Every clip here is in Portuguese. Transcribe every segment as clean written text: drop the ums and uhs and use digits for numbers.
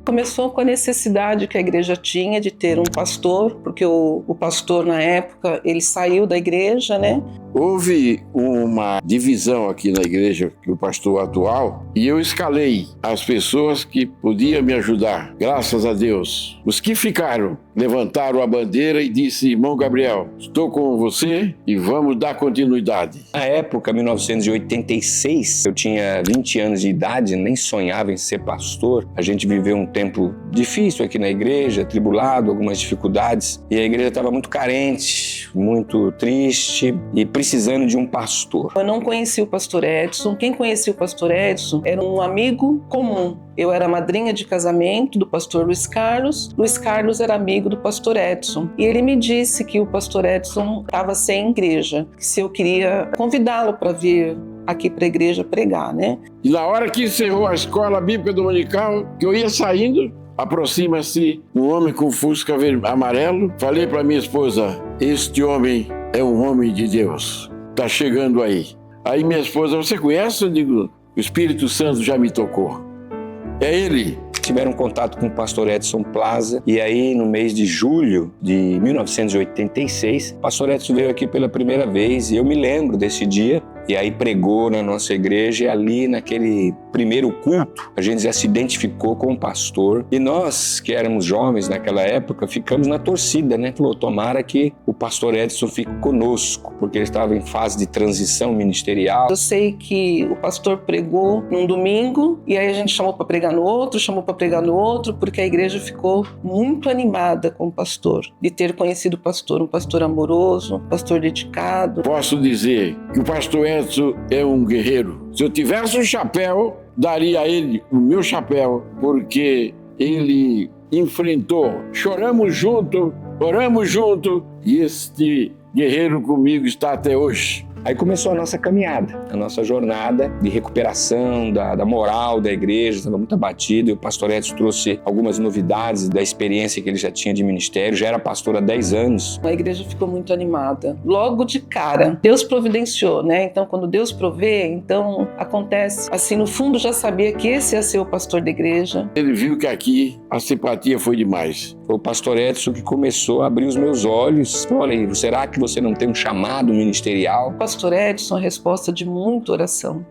Começou com a necessidade que a igreja tinha de ter um pastor, porque o pastor na época, ele saiu da igreja, né? Houve uma divisão aqui na igreja do pastor atual e eu escalei as pessoas que podiam me ajudar, graças a Deus. Os que ficaram levantaram a bandeira e disse: irmão Gabriel, estou com você e vamos dar continuidade. Na época, 1986, eu tinha 20 anos de idade, nem sonhava em ser pastor. A gente viveu um tempo difícil aqui na igreja, tribulado, algumas dificuldades, e a igreja estava muito carente, muito triste e precisando de um pastor. Eu não conhecia o pastor Edson. Quem conhecia o pastor Edson era um amigo comum. Eu era madrinha de casamento do pastor Luiz Carlos. Luiz Carlos era amigo do pastor Edson. E ele me disse que o pastor Edson estava sem igreja, que se eu queria convidá-lo para vir aqui para a igreja pregar, né? E na hora que encerrou a escola bíblica dominical, que eu ia saindo, aproxima-se um homem com fusca amarelo. Falei para minha esposa: este homem é um homem de Deus, tá chegando aí. Aí minha esposa: você conhece? Eu digo: o Espírito Santo já me tocou. É ele. Tiveram contato com o pastor Edson Plaza e aí no mês de julho de 1986, o pastor Edson veio aqui pela primeira vez e eu me lembro desse dia. E aí pregou na nossa igreja e ali naquele primeiro culto a gente já se identificou com o pastor. E nós, que éramos jovens naquela época, ficamos na torcida, né? Falou: tomara que o pastor Edson fique conosco, porque ele estava em fase de transição ministerial. Eu sei que o pastor pregou num domingo e aí a gente chamou para pregar no outro, porque a igreja ficou muito animada com o pastor, de ter conhecido o pastor, um pastor amoroso, um pastor dedicado. Posso dizer que o pastor Edson é um guerreiro. Se eu tivesse um chapéu, daria a ele o meu chapéu, porque ele enfrentou. Choramos junto, oramos junto, e este guerreiro comigo está até hoje. Aí começou a nossa caminhada, a nossa jornada de recuperação da moral da igreja. Estava muito abatido e o pastor Edson trouxe algumas novidades da experiência que ele já tinha de ministério. Já era pastor há 10 anos. A igreja ficou muito animada. Logo de cara, Deus providenciou, né? Então, quando Deus provê, então acontece. Assim, no fundo, já sabia que esse ia ser o pastor da igreja. Ele viu que aqui a simpatia foi demais. Foi o pastor Edson que começou a abrir os meus olhos. Olha, será que você não tem um chamado ministerial? Pastor Edson, a resposta de muita oração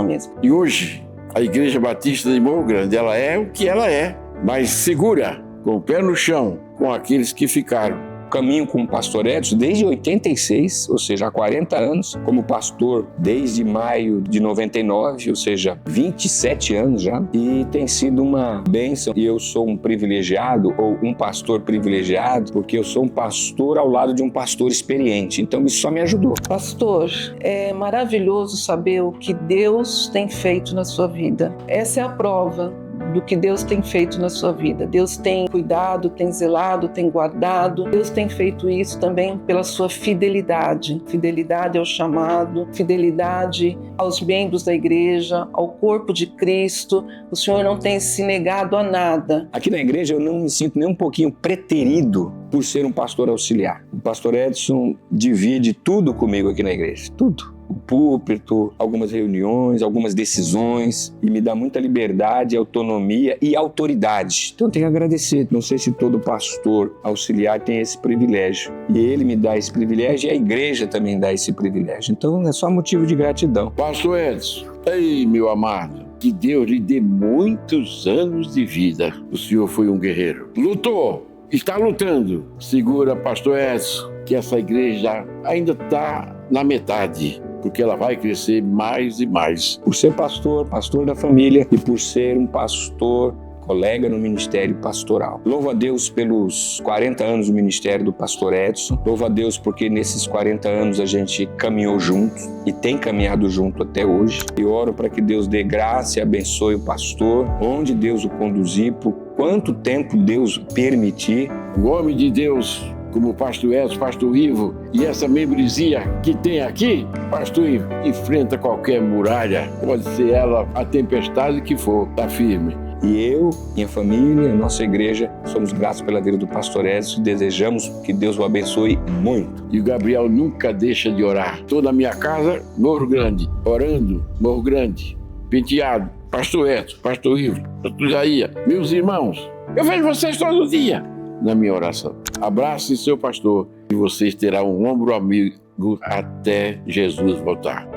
mesmo. E hoje, a Igreja Batista de Morro Grande, ela é o que ela é, mas segura, com o pé no chão, com aqueles que ficaram. Caminho com o pastor Edson desde 86, ou seja, há 40 anos, como pastor desde maio de 99, ou seja, 27 anos já, e tem sido uma bênção. E eu sou um privilegiado, ou um pastor privilegiado, porque eu sou um pastor ao lado de um pastor experiente, então isso só me ajudou. Pastor, é maravilhoso saber o que Deus tem feito na sua vida. Essa é a prova do que Deus tem feito na sua vida. Deus tem cuidado, tem zelado, tem guardado. Deus tem feito isso também pela sua fidelidade. Fidelidade ao chamado, fidelidade aos membros da igreja, ao corpo de Cristo. O Senhor não tem se negado a nada. Aqui na igreja eu não me sinto nem um pouquinho preterido por ser um pastor auxiliar. O pastor Edson divide tudo comigo aqui na igreja, tudo. O púlpito, algumas reuniões, algumas decisões, e me dá muita liberdade, autonomia e autoridade. Então eu tenho que agradecer. Não sei se todo pastor auxiliar tem esse privilégio. E ele me dá esse privilégio e a igreja também dá esse privilégio. Então é só motivo de gratidão. Pastor Edson, ei, meu amado, que Deus lhe dê muitos anos de vida. O senhor foi um guerreiro. Lutou, está lutando. Segura, pastor Edson, que essa igreja ainda está na metade, porque ela vai crescer mais e mais. Por ser pastor da família e por ser um pastor, colega no ministério pastoral. Louvo a Deus pelos 40 anos do ministério do pastor Edson. Louvo a Deus porque nesses 40 anos a gente caminhou junto e tem caminhado junto até hoje. E oro para que Deus dê graça e abençoe o pastor, onde Deus o conduzir, por quanto tempo Deus permitir. O homem de Deus, como o pastor Edson, pastor Ivo, e essa membresia que tem aqui, o pastor enfrenta qualquer muralha, pode ser ela a tempestade que for, está firme. E eu, minha família, nossa igreja, somos gratos pela vida do pastor Edson e desejamos que Deus o abençoe muito. E o Gabriel nunca deixa de orar. Estou na minha casa, Morro Grande, orando, Morro Grande. Penteado, pastor Edson, pastor Ivo, pastor Isaías, meus irmãos. Eu vejo vocês todo dia na minha oração. Abrace seu pastor e vocês terão um ombro amigo até Jesus voltar.